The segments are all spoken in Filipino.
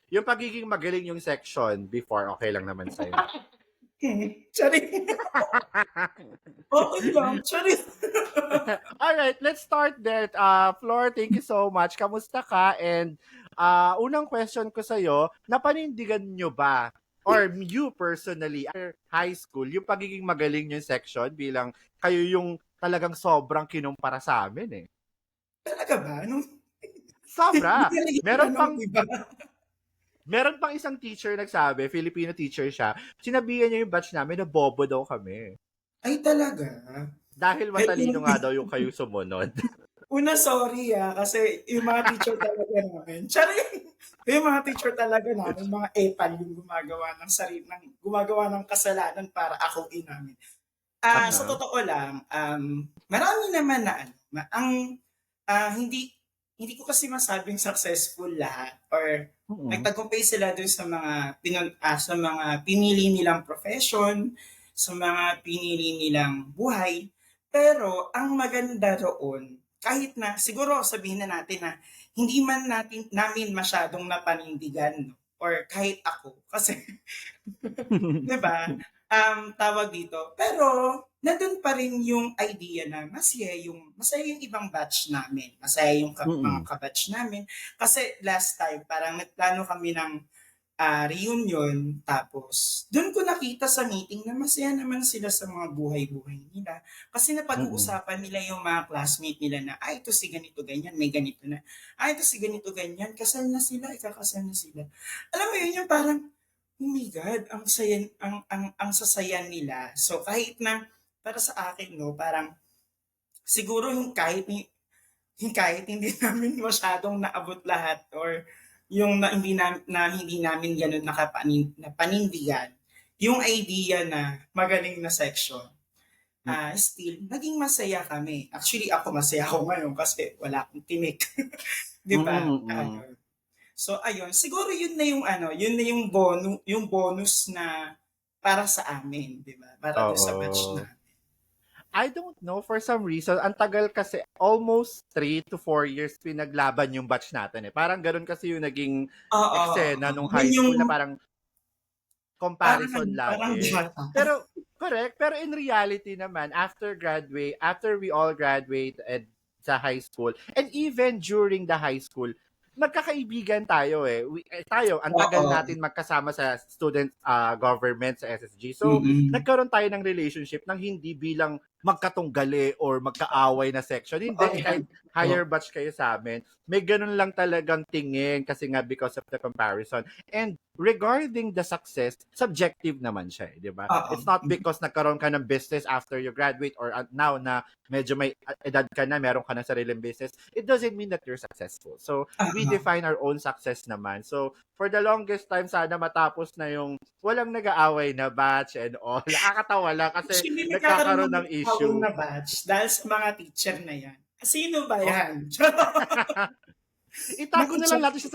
Yung pagiging magaling yung section before, okay lang naman sa'yo. Charing. Okay lang, charing. Alright, let's start there. Flor, thank you so much. Kamusta ka? And unang question ko sa'yo, napanindigan nyo ba or you personally after high school, yung pagiging magaling yung section bilang kayo yung talagang sobrang kinumpara sa amin eh. Talaga ba? Nung hindi Sobra. naligitan ng iba. Meron pang isang teacher nagsabi, Filipino teacher siya, sinabihan niya yung batch namin na bobo daw kami. Ay, talaga? Dahil Eh, matalino nga daw yung kayo sumunod. sorry kasi yung mga teacher talaga namin, charing! Yung mga teacher talaga namin, mga epal yung gumagawa ng kasalanan para akuin namin. Sa Aha. totoo lang, marami naman na ano, hindi hindi ko kasi masabing successful lahat or Mm-mm. nagtagumpay sila dun sa mga pinili nilang profession, sa mga pinili nilang buhay. Pero ang maganda roon, kahit na siguro sabihin na natin na hindi man namin masyadong napanindigan, no? Or kahit ako kasi 'di ba? Tawag dito, pero nandun pa rin yung idea na masaya yung ibang batch namin, masaya yung mga Mm-mm. kabatch namin. Kasi last time parang nagplano kami ng reunion, tapos dun ko nakita sa meeting na masaya naman sila sa mga buhay-buhay nila. Kasi Mm-mm. napag-uusapan nila yung mga classmate nila na, ay, ito si ganito ganyan, may ganito na. Ay, ito si ganito ganyan, kasal na sila, ikakasal na sila. Alam mo yun, yung parang, oh my God, ang sasaya nila. So kahit na para sa akin, no, parang siguro kahit hindi namin masyadong naabot lahat or yung hindi namin gano'n napanindigan, yung idea na magaling na section, still naging masaya kami. Actually ako masaya ako ngayon kasi wala akong tinik, 'di ba? Mm-mm. So ayun, siguro yun na yung bonus na para sa amin, 'di ba? Para dun sa batch Oo. na. I don't know, for some reason, ang tagal kasi, almost 3 to 4 years pinaglaban yung batch natin eh. Parang ganun kasi yung naging Oo, eksena oo. nung Yun high yung school na parang comparison parang lagi. bata. Pero, correct, pero in reality naman, after we all graduated sa high school, and even during the high school, magkakaibigan tayo eh. Tayo, ang tagal Oo. natin magkasama sa student government sa SSG. So, Mm. nagkaroon tayo ng relationship nang hindi bilang magkatunggali or magkaaway na section. Hindi, kahit higher batch kayo sa amin, may ganun lang talagang tingin kasi nga because of the comparison. And regarding the success, subjective naman siya, di ba? Oo. It's not because nagkaroon ka ng business after you graduate or now na medyo may edad ka na, meron ka ng sariling business, it doesn't mean that you're successful. So, we Oo. define our own success naman. So, for the longest time, sana matapos na yung walang nag-aaway na batch and all. Nakakatawa lang kasi Actually, nagkakaroon nagkakaroon ng ng away issue. na batch dahil sa mga teacher na yan. Sino ba Oh. yan? Itago na lang Naki-chat. natin siya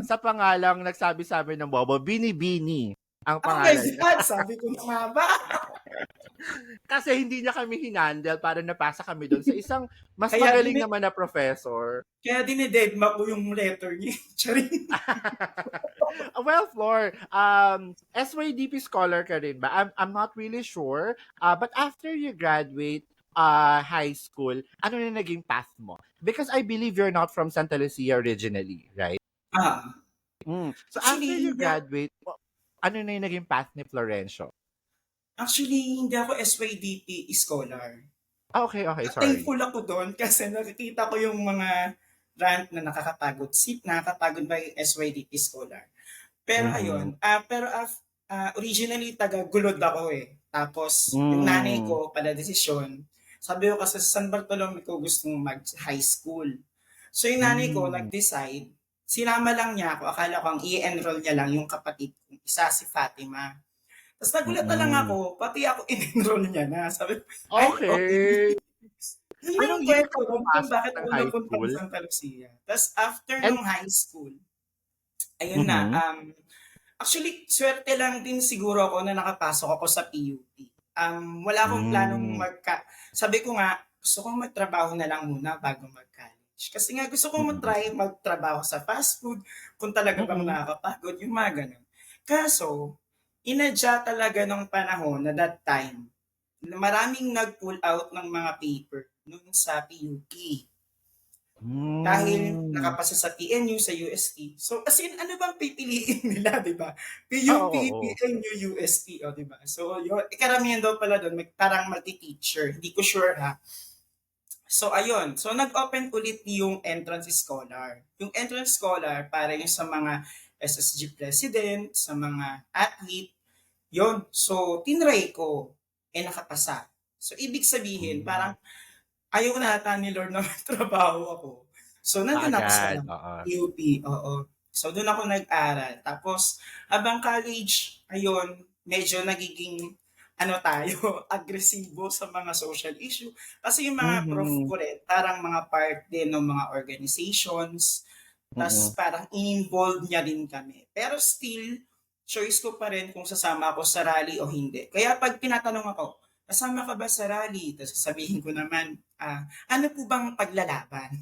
sa pangalang nagsabi sa amin ng bobo, Bini-Bini ang Oh my pangalan niya. God! Sabi ko na nga ba? Kasi hindi niya kami hinandle para napasa kami doon sa isang mas Kaya magaling din naman na professor. kaya dinededma ko yung letter niya. Charing. Well, Flor, SYDP scholar ka rin ba? I'm not really sure. But after you graduate high school, ano na naging path mo? Because I believe you're not from Santa Lucia originally, right? Ah, So actually, after you graduate, ano na yung naging path ni Florencio? hindi ako SYDP scholar. Okay, okay, sorry. Thankful ako doon kasi nakikita ko yung mga rant na nakakapagod ba yung SYDP scholar. Pero Mm-hmm. ayun, originally taga-Gulod ako eh. Tapos yung nanay Mm. ko pala desisyon, sabi ko kasi sa San Bartolome ko gustong mag-high school. So yung nanay ko Mm. nag-decide, sinama lang niya ako, akala ko ang i-enroll niya lang yung kapatid kong isa, si Fatima. Tapos nagulat na lang Mm. ako, pati ako in-enroll niya na. Sabi ko, ay, okay. Okay. Yun yung Anong year kwento ka doon kung pumasok bakit ng ako high napuntang school? Santa Lucia. Tapos after And nung high school, ayun na, mhm. actually, swerte lang din siguro ako na nakapasok ako sa PUP. Wala akong planong Hmm. sabi ko nga, gusto kong magtrabaho na lang muna bago mag-college. college. Kasi nga gusto ko Mm. mag-try magtrabaho sa fast food, kung talaga bang Mm. nakakapagod, yung mga gano'n. Kaso, inadya talaga nung panahon na that time, na maraming nag-pull out ng mga paper nung sa PUP. Dahil Hmm. nakapasa sa PNU, sa UST. So, as in, ano bang pipiliin nila, di ba? Oo, PUP, oo. PNU, UST, o di ba? So, yun, karamihan daw pala doon, parang multi-teacher. Hindi ko sure ha. So, ayun. So, nag-open ulit yung entrance scholar. Yung entrance scholar, para yung sa mga SSG president, sa mga athlete, yon. So, tinry ko, nakapasa. So, ibig sabihin, Hmm. parang ayaw na ata ni Lord na may trabaho ako. So, nandun ako sa Kaagad, oo. PUP, oo. So, doon ako nag-aral. Tapos, habang college, ayun, medyo nagiging tayo, agresibo sa mga social issue. Kasi yung mga prof Mhm. ko rin, parang mga part din ng mga organizations, tas Mm. parang in-involve niya din kami. Pero still, choice ko pa rin kung sasama ako sa rally o hindi. Kaya pag tinatanong ako, kasama ka ba sa rally? Tapos sasabihin ko naman, ano po bang paglalaban?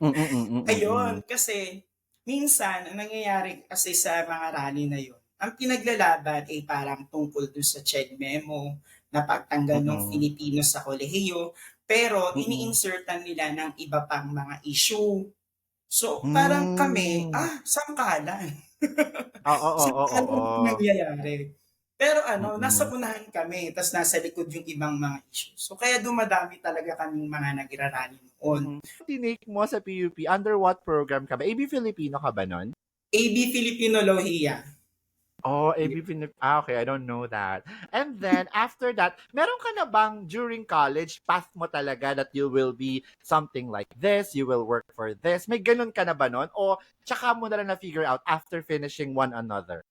Mm, mm, mm. Ayun, kasi minsan ang nangyayari kasi sa mga rally na yun, ang pinaglalaban ay parang tungkol dun sa Ched Memo, na pagtanggal ng Mm. Filipino sa kolehiyo, pero Mm. ini-insertan nila ng iba pang mga issue. So, parang kami, Hmm. sangkalan. Oo, oo, Sangkalan yung oo. nangyayari. Pero nasa Mm. unahan kami, tas nasa likod yung ibang mga issue. So, kaya dumadami talaga kaming mga nagrarally noon. Mm. Tinake mo sa PUP, under what program ka ba? AB Filipino ka ba nun? AB Filipino Oh, AB Filip okay, I don't know that. And then, after that, meron ka na bang during college, path mo talaga that you will be something like this, you will work for this? May ganun ka na ba nun? O tsaka mo na lang na-figure out after finishing one another?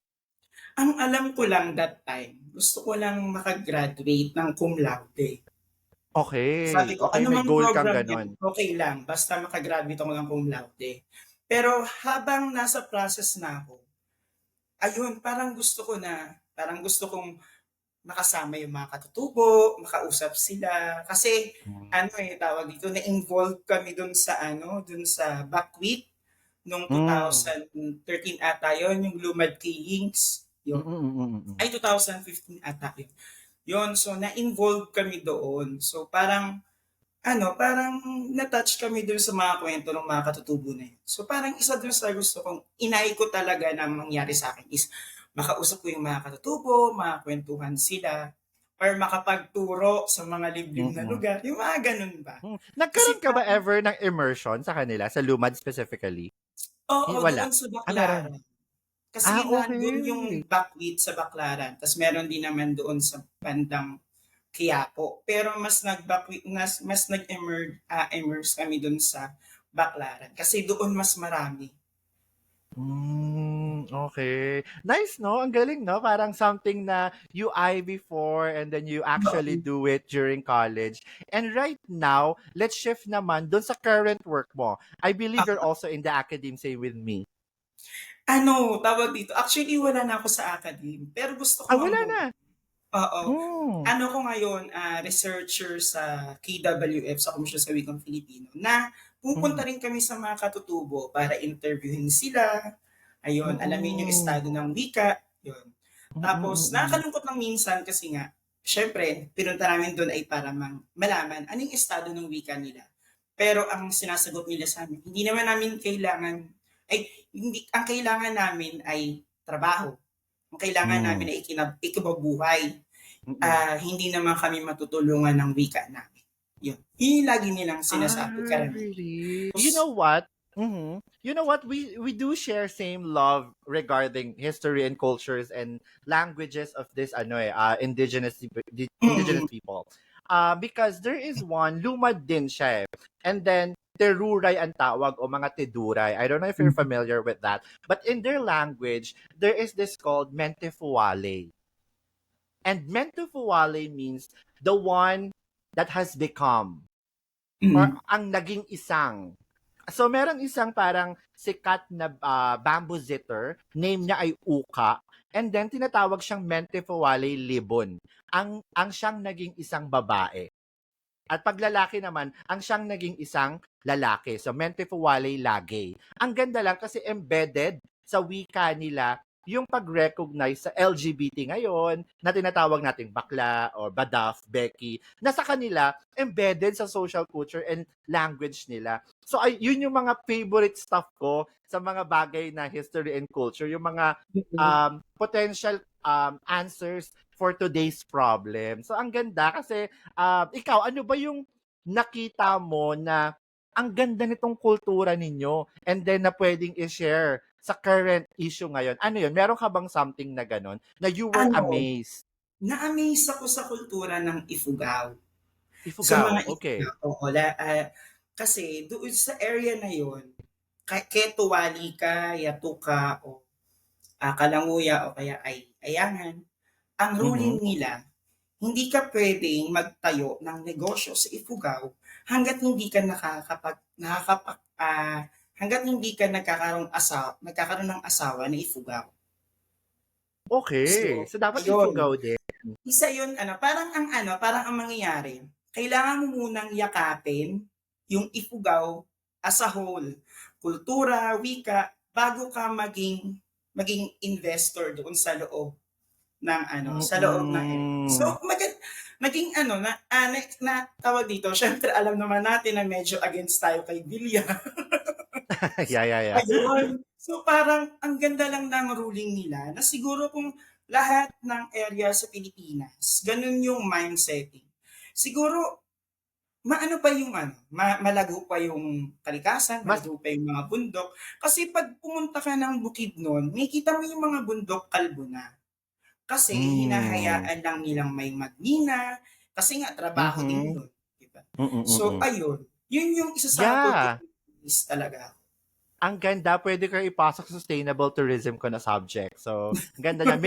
Ang alam ko lang that time, gusto ko lang makagraduate ng cum laude. Sabi Okay. ko, Okay, ano may mang goal kang program yan, ganun. okay lang, basta makagraduate ako ng cum laude. Pero habang nasa process na ako, ayun, parang gusto kong makasama yung mga katutubo, makausap sila. Kasi, Hmm. tawag dito, na-involved kami dun sa Buckwheat noong Hmm. 2013 ata yun, yung Lumad Killings. Mm, Yun. mm, mm. Ay, 2015 ata yun. Yun, so na-involved kami doon. So parang na-touch kami dun sa mga kwento ng mga katutubo na yun. So parang isa dun sa gusto kong inay ko talaga na mangyari sa akin is makausap ko yung mga katutubo, makakwentuhan sila, or makapagturo sa mga liblib na Mm. lugar, yung mga ganun ba. Kasi Nagkaroon ka ba parang, ever ng immersion sa kanila, sa Lumad specifically? oo, Wala? doon sa Meron? Baclaran. Kasi nandun yung Okay. Buckwheat sa Baclaran, tas meron din naman doon sa bandang Quiapo. Pero mas immerse kami doon sa Baclaran kasi doon mas marami. Okay. Nice 'no, ang galing 'no, parang something na you eye before and then you actually Oo. do it during college. And right now, let's shift naman dun sa current work mo. I believe you're Ah, also in the academe, same with me. tawag dito, actually wala na ako sa academe, pero gusto ko Wala mamuno. na? Oo. Hmm. Ko ngayon, researcher sa KWF, sa Komisyon sa Wikang Filipino, na pupunta Hmm. rin kami sa mga katutubo para interviewin sila, ayun, alamin yung Mm. estado ng wika, yun. Mm, Tapos mm. nakakalungkot lang minsan kasi nga, siyempre pinunta namin do'n ay para malaman ano yung estado ng wika nila. Pero ang sinasagot nila sa'min, hindi naman namin kailangan ay hindi ang kailangan namin ay trabaho. Ang kailangan Hmm. namin ay ikabubuhay. Mm. Hindi naman kami matutulungan ng wika namin. Yun. Yun yung lagi nilang sinasabi karamihan. Really? You Tapos, know what? You know what? We do share same love regarding history and cultures and languages of this indigenous mm, people. Because there is one lumad din siya eh. And then Teruray ang tawag o mga Tiduray. I don't know if you're mm, familiar with that. But in their language, there is this called Mentifuale. And Mentifuale means the one that has become or mm. ang naging isang. So, meron isang parang sikat na bamboo zitter, name niya ay Uka, and then tinatawag siyang Mentefowale Libon. Ang siyang naging isang babae. At pag lalaki naman, ang siyang naging isang lalaki. So, mente fuwalay lagay. Ang ganda lang kasi embedded sa wika nila yung pag-recognize sa LGBT ngayon na tinatawag nating bakla or badaf, Becky, na sa kanila embedded sa social culture and language nila. So, yun yung mga favorite stuff ko sa mga bagay na history and culture, yung mga potential answers for today's problem. So, ang ganda kasi ikaw, ano ba yung nakita mo na ang ganda nitong kultura ninyo and then na pwedeng i-share sa current issue ngayon? Ano yun? Meron ka bang something na ganon na you were Ano, amazed? na-amaze ako sa kultura ng Ifugao. Sa mga Ifugao, okay. Ifugao, oo, kasi doon sa area na yon, Keto, Walika, Yatuka, o Kalanguya, o kaya ay Ayangan, ang Mhm. ruling nila, hindi ka pwedeng magtayo ng negosyo sa Ifugao hangga't hindi ka hangga't hindi ka nagkakaroon ng asawa na Ifugao. Okay. So, So, dapat ayun. Ifugao din. Isa yun, parang ang mangyayari, kailangan mo munang yakapin yung Ifugao as a whole, kultura, wika, bago ka maging investor doon sa loob ng area. So, Mm-mm. naging tawag dito, syempre alam naman natin na medyo against tayo kay Vilya. Yeah, yeah, yeah. Ayun. So parang ang ganda lang ng ruling nila na siguro kung lahat ng area sa Pilipinas, ganun yung mindsetting. Siguro maano pa yung malago pa yung kalikasan, Mas, malago pa yung mga bundok. Kasi pag pumunta ka ng Bukidnon, makikita mo yung mga bundok kalbo na. Kasi mm, hinahayaan lang nilang may magmina, kasi nga trabaho din mhm, yun. Diba? So mm. ayun, yun yung isa sa Yeah. opportunities talaga. Ang ganda, pwede ko ipasok sa sustainable tourism ko na subject. So, ang ganda niya.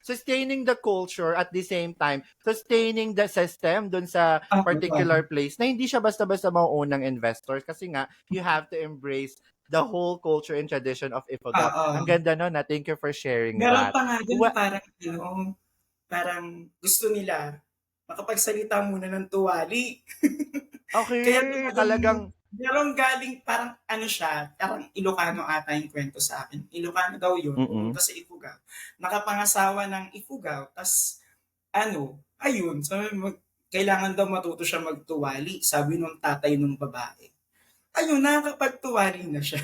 Sustaining the culture at the same time, sustaining the system dun sa particular place na hindi siya basta-basta mauunang investors kasi nga, you have to embrace the whole culture and tradition of Ifugao. Ang Oo. ganda no na. Thank you for sharing Meron that. pa nga dun Well, parang gusto nila makapagsalita muna ng tuwali. Kaya okay, talagang talagang, merong galing parang siya, parang Ilocano ata yung kwento sa akin. Ilocano daw yun, mm pumunta sa Ifugao. Nakapangasawa ng Ifugao, tas ayun, sabi kailangan daw matuto siya magtuwali, sabi nung tatay nung babae. Ayun, nakakapagtuwali na siya.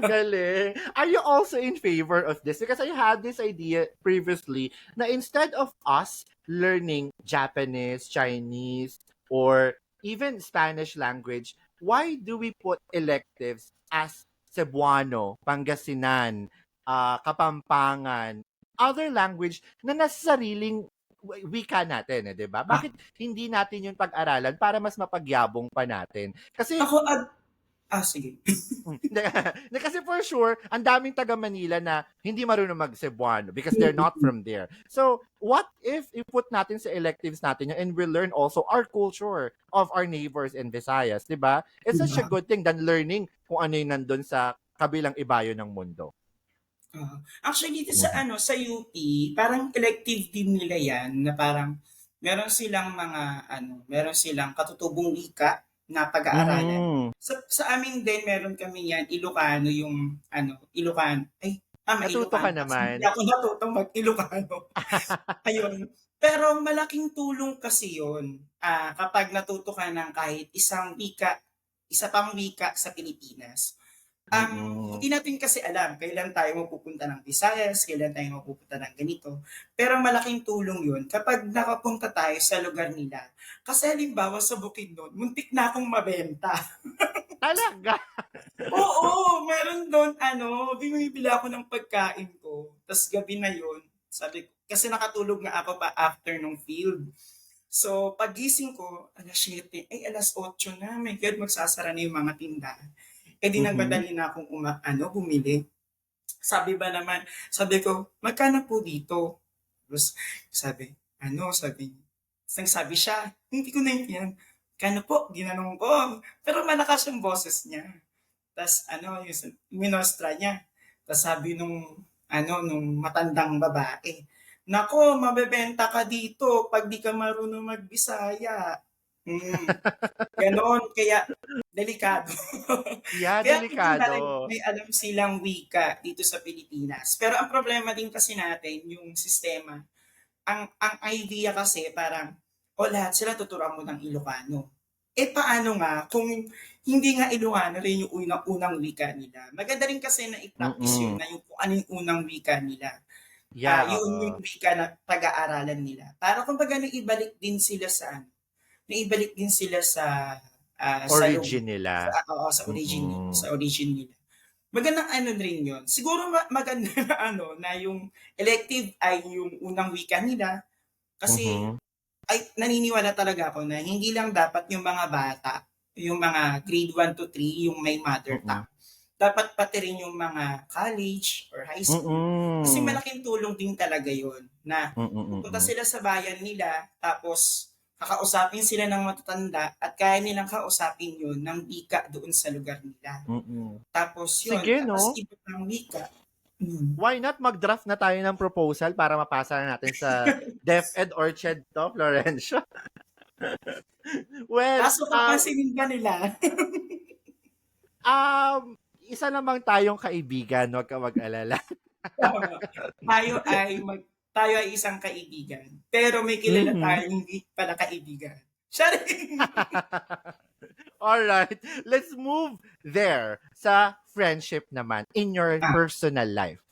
Galing. Are you also in favor of this? Because I had this idea previously na instead of us learning Japanese, Chinese, or even Spanish language, why do we put electives as Cebuano, Pangasinan, Kapampangan, other language na nasa sariling wika natin, di ba? Ah, Bakit hindi natin yung pag-aralan para mas mapagyabong pa natin? Kasi ako, sige. Hindi, hindi, kasi for sure, ang daming taga Manila na hindi marunong mag-Cebuano because they're not from there. So, what if put natin sa electives natin yun and we learn also our culture of our neighbors in Visayas, di ba? It's such a Diba? good thing than learning kung ano yung nandun sa kabilang ibayo ng mundo. Actually dito sa Mhm. sa UP, parang elective din nila 'yan na parang meron silang katutubong wika na pag-aaralan. Mhm. Sa amin din meron kami 'yan, Ilocano yung Ilocano, ay, Natuto ka Ilocano kasi hindi naman. ako natutong mag-Ilocano. Ayun, pero malaking tulong kasi 'yun, kapag natuto ka ng kahit isa pang wika sa Pilipinas. Mm-mm. Hindi natin kasi alam kailan tayo mapupunta ng Visayas, kailan tayo mapupunta ng ganito. Pero malaking tulong 'yun kapag nakapunta tayo sa lugar nila. Kasi halimbawa sa Bukidnon, muntik na akong mabenta. Talaga. Oo, meron do'n bumibili ako ng pagkain ko, tas gabi na 'yun, sabi ko kasi nakatulog nga ako pa after nung field. So, paggising ko, 7:00, ay 8:00 na, my God, magsasara na yung mga tindahan. Eh di Mhm. nagmadali na akong bumili. Sabi ko, magkano po dito? Tapos sabi, sabi, nagsabi siya, hindi ko naintindihan. Kano po? Ginanong ko. Pero malakas yung boses niya. Tas yung minostra niya. Tas sabi nung matandang babae, nako, mabebenta ka dito pag di ka marunong magbisaya. Mm, gano'n kaya delikado. Yeah, Kaya maganda rin delikado. may alam silang wika dito sa Pilipinas. Pero ang problema din kasi natin yung sistema, ang idea kasi parang, o lahat sila tuturuan mo ng Ilocano. Eh, paano nga kung hindi nga Ilocano rin yung unang-unang wika nila. Maganda rin kasi na i-practice yun Mm. na yung kung ano yung unang wika nila. Yeah, Yun yung oo. wika na pag-aaralan nila. Para kumbaga naibalik din sila sa ano, naibalik din sila sa Origin nila. oo, Mm. sa origin nila. Magandang ano rin yun. Siguro maganda na ano, na yung elective ay yung unang wika nila kasi Mhm. ay naniniwala talaga ako na hindi lang dapat yung mga bata, yung mga grade 1 to 3 yung may mother Mm. tongue. Dapat pati rin yung mga college or high school. Kasi Mm. malaking tulong din talaga yon na Mm, pupunta mm. sila sa bayan nila tapos kakausapin sila ng matatanda at kaya nilang kausapin yun ng wika doon sa lugar nila. Mm. Tapos yun, Sige tapos 'no, iba pang wika. Mm. why not mag-draft na tayo ng proposal para mapasa na natin sa DepEd Orchid 'to, Florencio? Well, Kaso papansinin ba nila? isa namang tayong kaibigan, 'wag kang mag-alala. Tama. Tayo ay tayo ay isang kaibigan, pero may kilala Mhm. tayong hindi pala kaibigan. Charing! Alright, let's move there sa friendship naman in your Ah, personal life.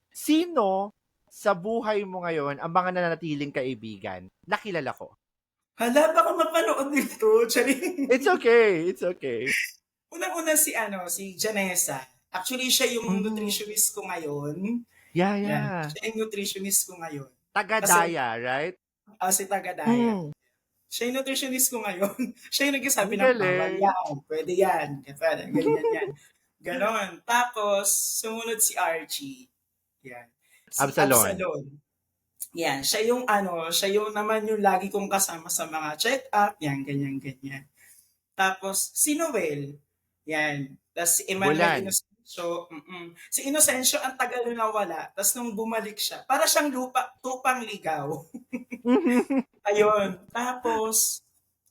Sino sa buhay mo ngayon ang mga nananatiling kaibigan na kilala ko? hala baka mapanood nito, charing! It's okay, it's okay. Unang-una si ano, si Janessa. Actually, siya yung Mhm. nutritionist ko ngayon. Yeah, Yan, yeah. siya yung nutritionist ko ngayon. Kasi, Taga-Daya, right? si Tagadaya. Hmm, Siya yung nutritionist ko ngayon. Siya yung nagsasabi ang ng bawal galing. yan, pwede yan, ganyan yan. Ganon. Tapos, sumunod si Archie. Yan. Si Absalon. Absalon. Yan. Siya yung naman yung lagi kong kasama sa mga check-up. Yan, ganyan, ganyan. Tapos, si Noel. Yan. Tapos si Emmanuel Bulan. Inocencio. Si Inocencio ang tagal na nawala. Tapos nung bumalik siya, para siyang tupang ligaw. Ayun. Tapos,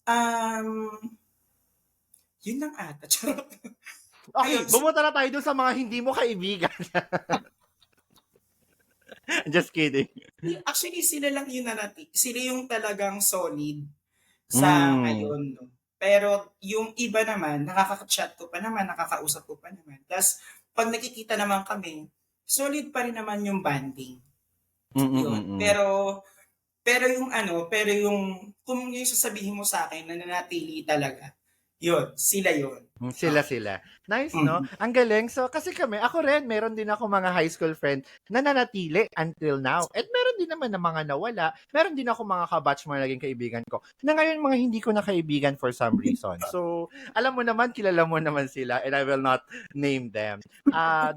um, yun lang ata. Charot. Okay, Ayun. bumunta na tayo dun sa mga hindi mo kaibigan. Just kidding. Actually, sila lang yun sila yung talagang solid sa Hmm. ngayon. No? Pero yung iba naman, nakaka-chat ko pa naman, nakakausap ko pa naman. Tapos, pag nakikita naman kami, solid pa rin naman yung banding. Yun. Mm. Pero yung kung yung sasabihin mo sa akin na nanatili talaga, yun, sila yun. Oo. Sila. Nice, no? Mm. Ang galing. So, kasi ako rin, meron din ako mga high school friend na nanatili until now. At meron din naman na mga nawala. Meron din ako mga kabatch mga naging kaibigan ko na ngayon mga hindi ko na kaibigan for some reason. So, alam mo naman, kilala mo naman sila and I will not name them.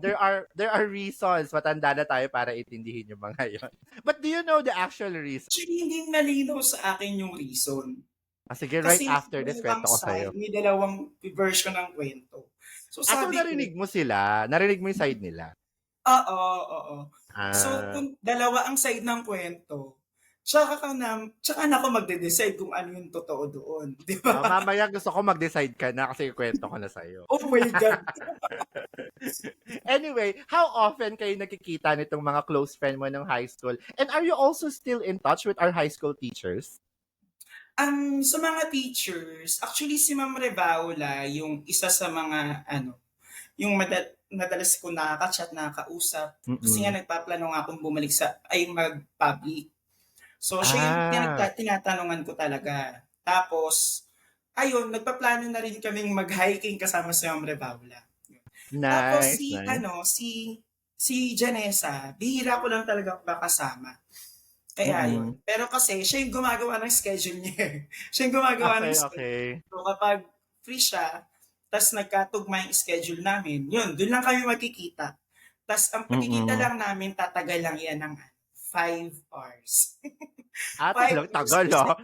There are reasons. Matanda na tayo para itindihin yung mga yon. But do you know the actual reason? Actually, hindi malinaw sa akin yung reason. Sige, right Kasi after this, kwento ko sa'yo. may dalawang version ng kwento. So So sabi ko, narinig mo sila? Narinig mo yung side nila? oo, oo. So Ah, kung dalawa ang side ng kwento, tsaka na ako magde-decide kung ano yung totoo doon, di ba? mamaya gusto ko mag-decide ka na kasi kwento ko na sa'yo. Oh my God. Anyway, how often kayo nakikita nitong mga close friend mo ng high school? And are you also still in touch with our high school teachers? Sa mga teachers, actually si Ma'am Rebaula yung isa sa mga yung madalas ko nakaka-chat, nakakausap. Kasi nga Mm. nagpaplano nga akong bumalik mag-public. So, siya yung Ah, tinatanungan ko talaga. Tapos, ayun, nagpaplano na rin kaming mag-hiking kasama si Ma'am Rebaula. Tapos nice, nice. si Janessa, bihira ko lang talaga makasama. Kaya yun. Mm. Pero kasi siya yung gumagawa ng schedule niya. Siya yung gumagawa ng Okay, schedule. okay. So kapag free siya, tas nagkatugma yung schedule namin, yun, doon lang kami magkikita. Tas ang pagkikita Mm. lang namin, tatagal lang yan ng 5 hours. Five hours Tagal kasi, ah.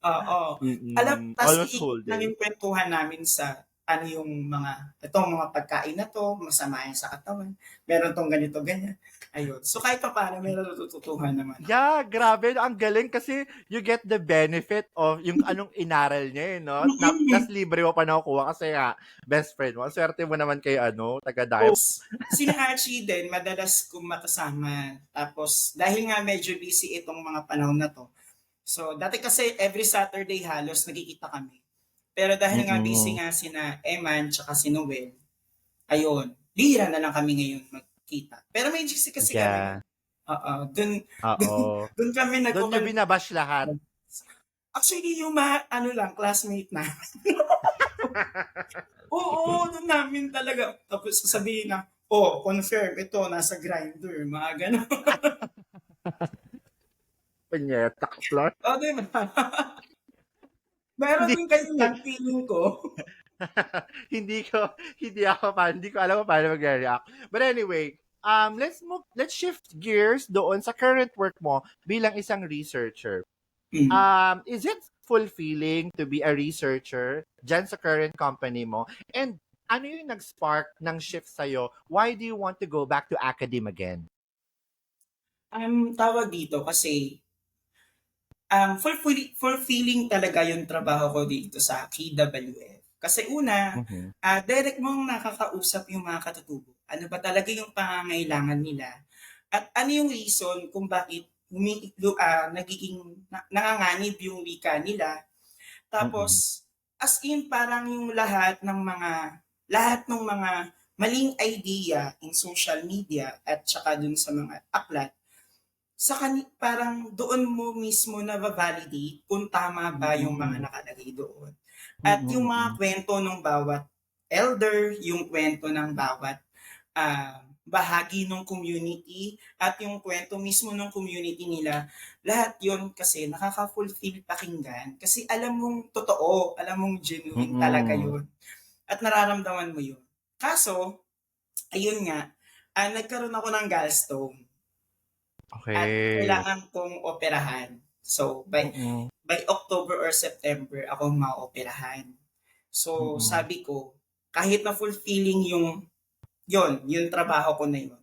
oo. Mm. Tas Almost iikot whole lang day. yung kwentuhan namin sa ano yung itong mga pagkain na 'to, masama yan sa katawan, meron 'tong ganito, ganyan. Ayun. So, kahit papaano may natututuhan naman ako. Yeah, grabe, ang galing kasi you get the benefit of yung anong inaral niya, eh, 'no? Tas Mm. libre mo pa nakukuha kasi nga best friend mo. Ang swerte mo naman kay ano, taga-Diamond. Sina Archie din madalas kong makasama. Tapos dahil nga medyo busy itong mga panahon na 'to, so dati kasi every Saturday halos nagkikita kami. Pero dahil nga busy Mm. nga sina Eman tsaka si Noel, ayun, bihira na lang kami ngayon magkita. Pero may GC kasi kami. Yeah, Oo, dun dun oo. dun kami Dun niyo nagkukulitan. binabash lahat. Actually, yung ano lang, classmate na. Oo, dun namin talaga. Tapos sasabihin na, "Oh, confirm, ito, nasa Grindr," mga gano'n. Punyeta ka, Flor. Oh, di ba? Meron Hindi din ganyan, feeling ko. hindi ko alam kung paano magre-react. But anyway, let's shift gears doon sa current work mo bilang isang researcher. Mm. Is it fulfilling to be a researcher dyan sa current company mo? And ano yung nag-spark ng shift sa'yo? Why do you want to go back to academe again? Tawag dito kasi, fulfilling talaga yung trabaho ko dito sa KWF. Kasi una, Mhm. direct mong nakakausap yung mga katutubo. Ano ba talaga yung pangangailangan nila at ano yung reason kung bakit nagiging nanganganib yung wika nila. Mm-mm. Tapos, as in parang yung lahat ng mga maling idea in social media at tsaka dun sa mga aklat, parang doon mo mismo nava-validate kung tama ba yung mga Mm-mm. nakalagay doon. At yung mga Mm-mm. kwento ng bawat elder, yung kwento ng bawat bahagi ng community at yung kwento mismo ng community nila, lahat yon kasi nakaka-fulfill pakinggan kasi alam mong totoo, alam mong genuine talaga Mm-mm. yon at nararamdaman mo yun. Kaso, ayun nga, nagkaroon ako ng gallstone at Okay. kailangan kong operahan. So, by Mm-mm. by October or September ako maoperahan. So, Mm-mm. sabi ko, kahit na fulfilling yung trabaho ko na yun,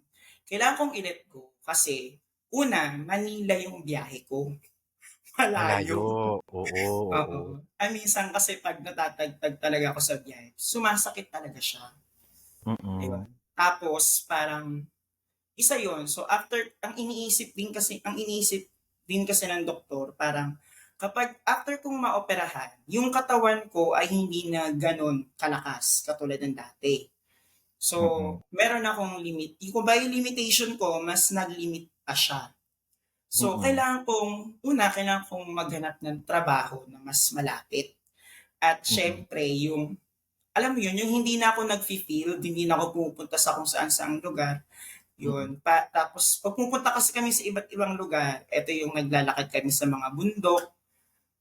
kailangan kong i-let go kasi una, Manila yung biyahe ko, Malayo. malayo. Oo, Oo. oo. Minsan kasi 'pag natatagtag talaga ako sa biyahe, sumasakit talaga siya, Mm-mm. ayun. Tapos parang isa yon. So after ang iniisip din kasi ng doktor parang kapag after kong maoperahan, yung katawan ko ay hindi na gano'n kalakas katulad ng dati. So, Mm-mm. meron akong limit. Kung ba yung limitation ko, mas nag-limit pa siya. So, Mm-mm. kailangan kong maghanap ng trabaho na mas malapit. At Mm-mm. syempre, alam mo yun, yung hindi na ako nag-field, hindi na ako pumupunta sa kung saan-saang lugar. Mm-mm. Yun. Tapos, pag pupunta kasi kami sa iba't ibang lugar, eto yung naglalakad kami sa mga bundok,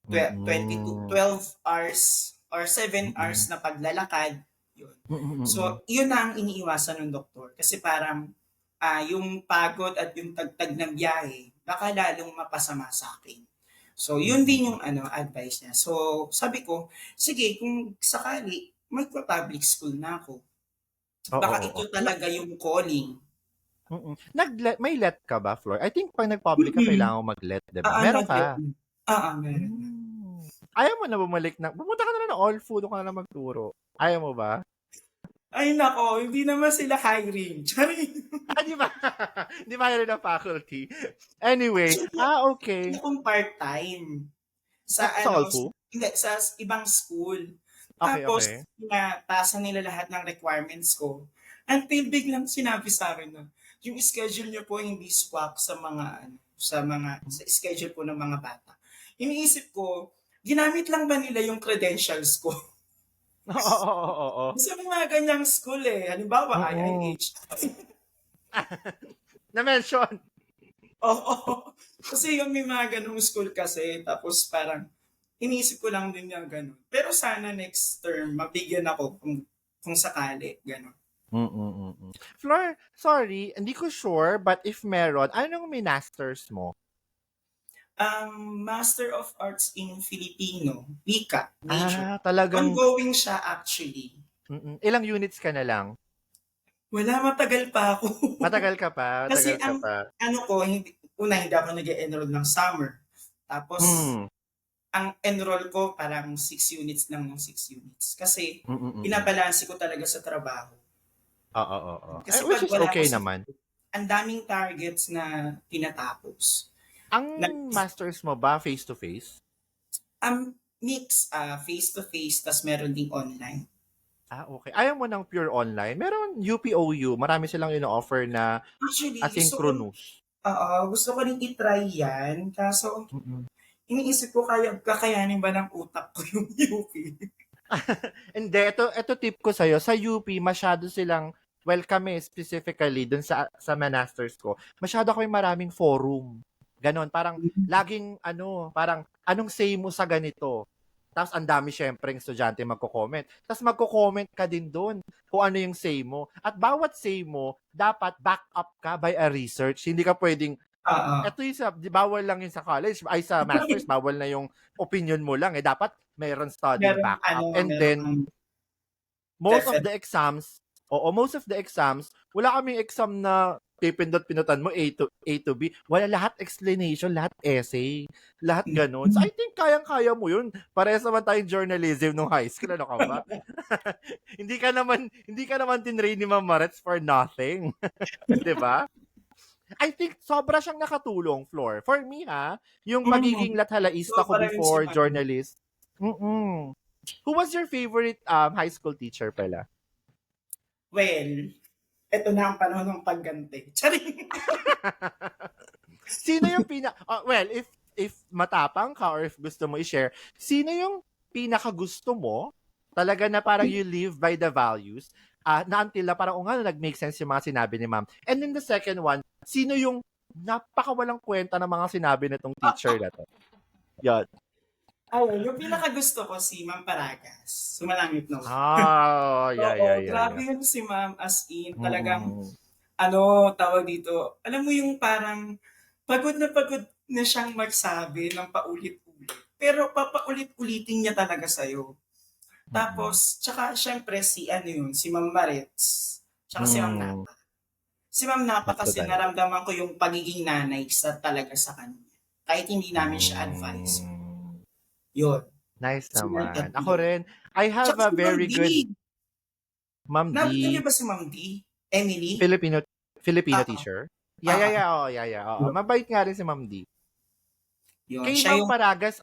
Mm. 12 hours or 7 hours Mm. na paglalakad. Yun. Mm, mm. So, yun na ang iniiwasan ng doktor. Kasi parang yung pagod at yung tagtag ng biyahe, baka lalong mapasama sa akin. So, yun Mm. din yung advice niya. So, sabi ko, sige, kung sakali, magpa-public school na ako. Oo, Baka oo. ito talaga yung calling. May let ka ba, Floor? I think 'pag nag-public ka Mm. kailangan mo mag-let, 'di ba? Meron Nag-let ka? na. Meron na. Ayaw mo na bumalik pumunta ka na lang ng all food, doon ka na lang magturo. Ayaw mo ba? Ay nako, hindi naman sila hiring. Charing. 'Di ba? 'Di ba yun ang faculty? Anyway, Actually, okay. akong part-time sa Sa all sa food? hindi, sa ibang school. Okay, Tapos okay. pinapasa nila lahat ng requirements ko. Until biglang sinabi sa'kin na, yung schedule niyo po hindi swak sa schedule po ng mga bata. Iniisip ko, ginamit lang ba nila yung credentials ko? Oo, oo, oo. Sa mga ganyang school halimbawa Oo. IIH. Na-mention. Oo. Kasi yung may mga gano'ng school kasi tapos parang iniisip ko lang din yung gano'n. Pero sana next term mabigyan ako kung sakali, gano'n. Floor, sorry, hindi ko sure, but if meron, anong minasters mo? Master of Arts in Filipino, Wika, major. Talagang Ongoing siya actually. Ilang units ka na lang? Wala, matagal pa ako. Matagal ka pa, Kasi matagal ka ang pa. ano ko, hindi ako nag-e-enroll ng summer. Tapos, Hmm. ang enroll ko parang 6 units lang ng 6 units. Kasi, Mm. binabalanse ko talaga sa trabaho. Oo, oo. Kasi Which pag is wala ako okay sa naman. ang daming targets na tinatapos. Ang Nag, masters mo ba face to face? mix, face-to-face, tas meron ding online. Okay. Ayaw mo ng pure online? Meron UPOU, marami silang ino-offer na Actually, asynchronous. gusto ko rin i-try yan. Kaso, Mm. iniisip ko kakayanin ba ng utak ko yung UP? Hindi, ito tip ko sa'yo. Sa UP, masyado silang, well, kami specifically, dun sa masters ko, masyado kami maraming forum. Ganon, parang, laging, parang, anong say mo sa ganito? Tapos, ang dami syempre yung estudyante magko-comment. Tapos, magko-comment ka din doon kung ano yung say mo. At bawat say mo, dapat back up ka by a research. Hindi ka pwedeng, Oo. eto yung bawal lang yung sa college, ay sa masters, bawal na yung opinion mo lang. Dapat mayroon studying backup. And Meron then, kang most of reference. the exams, most of the exams, wala kaming exam na pipindot-pinutan mo A to B. Wala, lahat explanation, lahat essay, lahat ganun. So I think kayang-kaya mo yun. Parehas naman tayong journalism nung high school. Ano ka ba? hindi ka naman tinrain ni Ma'am Marets for nothing. 'Di ba? I think sobra siyang nakatulong, Floor. For me, yung pagiging lathalaista So, ko parang si before Mami. journalist. Who was your favorite high school teacher pala? Well, eto na ang panahon ng pagganti. Charing! Sino yung well, if matapang ka or if gusto mo i-share, sino yung pinaka gusto mo talaga na parang you live by the values na until na parang nag-make sense yung mga sinabi ni ma'am. And then the second one, sino yung napakawalang kwenta ng mga sinabi nitong teacher na to? Yan. Ayun, yung pinakagusto ko si Ma'am Paragas. Sumalangit na. Yeah. Grabe yun si Ma'am, as in, talagang, Mm. tawag dito, alam mo yung parang, pagod na siyang magsabi ng paulit-ulit. Pero papaulit-ulitin niya talaga sa'yo. Tapos, tsaka syempre si Ma'am Marets, tsaka si Ma'am Napa. Si Ma'am Napa Gusto kasi talaga. naramdaman ko yung pagiging nanay talaga sa kanya. Kahit hindi namin siya advice. Yun. Nice Si Ma'am naman. Napa. Ako rin, I have Tsaka a si Ma'am very D. good Ma'am Nabigyan D. niyo ba si Ma'am D? Emily? Filipino Oo. teacher? Yeah. Oo. Mabait nga rin si Ma'am D. Yun. Kay Siya Ma'am yung, Paragas,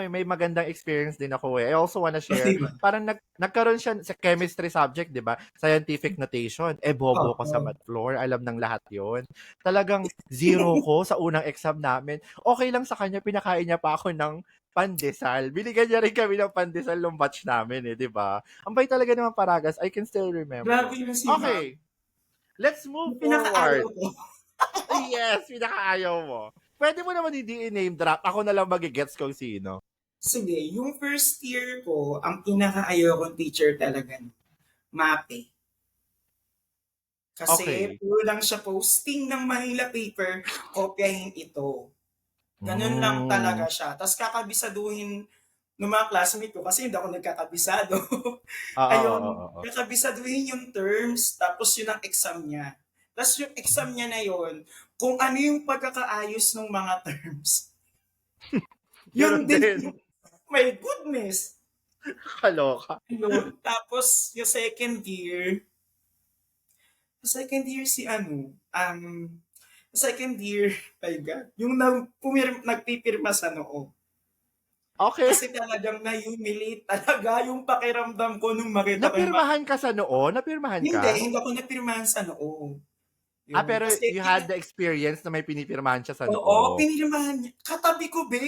may magandang experience din ako eh. I also wanna share. diba? Parang nagkaroon siya sa chemistry subject, di ba? Scientific notation. Bobo ko sa math floor. Alam ng lahat yon. Talagang zero ko sa unang exam namin. Okay lang sa kanya, pinakain niya pa ako ng pandesal. Binigyan niya rin kami ng pandesal ng batch namin eh, di ba? Ang bait talaga naman Paragas. I can still remember. Grabe yun si Ma'am. Okay. Let's move Yung pinakaayaw forward. ko. Yes, pinakaayaw mo. Pwede mo naman hindi i-name drop. Ako na lang magigets kung sino. Sige, yung first year ko, ang pinakaayaw kong teacher talaga, Mape. Kasi Okay. puro lang siya posting ng Manila paper, kopyahin ito. Ganun lang talaga siya. Tapos kakabisaduhin ng mga classmate ko kasi hindi ako nagkakabisado. Ayun, Oo. kakabisaduhin yung terms, tapos yun ang exam niya. Tapos yung exam niya na yun, kung ano yung pagkakaayos ng mga terms. Yun Yun din. din. My goodness. Kaloka. Yun. Tapos yung second year my God, yung nagpipirma sa noo. Okay. Kasi talagang na-humiliate talaga yung pakiramdam ko nung makita ko yung Napirmahan ka sa noo? Napirmahan ka? Hindi ako napirmahan sa noo. Yun. Pero Kasi you had the experience na may pinipirmahan siya sa oo, noo. pinirmahan niya. Katabi ko, be.